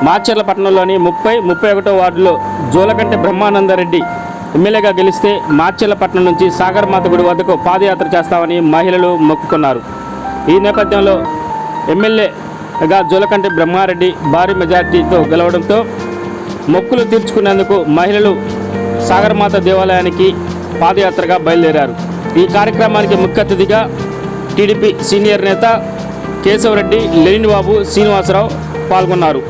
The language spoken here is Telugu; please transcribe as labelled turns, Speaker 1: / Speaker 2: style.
Speaker 1: మాచర్ల పట్టణంలోని 31వ వార్డులో జోలకంటి బ్రహ్మానందరెడ్డి ఎమ్మెల్యేగా గెలిస్తే మాచర్ల పట్టణం నుంచి సాగరమాత గుడి వద్దకు పాదయాత్ర చేస్తామని మహిళలు మొక్కుకున్నారు. ఈ నేపథ్యంలో ఎమ్మెల్యేగా జోలకంటి బ్రహ్మారెడ్డి భారీ మెజార్టీతో గెలవడంతో మొక్కులు తీర్చుకునేందుకు మహిళలు సాగరమాత దేవాలయానికి పాదయాత్రగా బయలుదేరారు. ఈ కార్యక్రమానికి ముఖ్య అతిథిగా టీడీపీ సీనియర్ నేత కేశవరెడ్డి, లెనిన్ బాబు, శ్రీనివాసరావు పాల్గొన్నారు.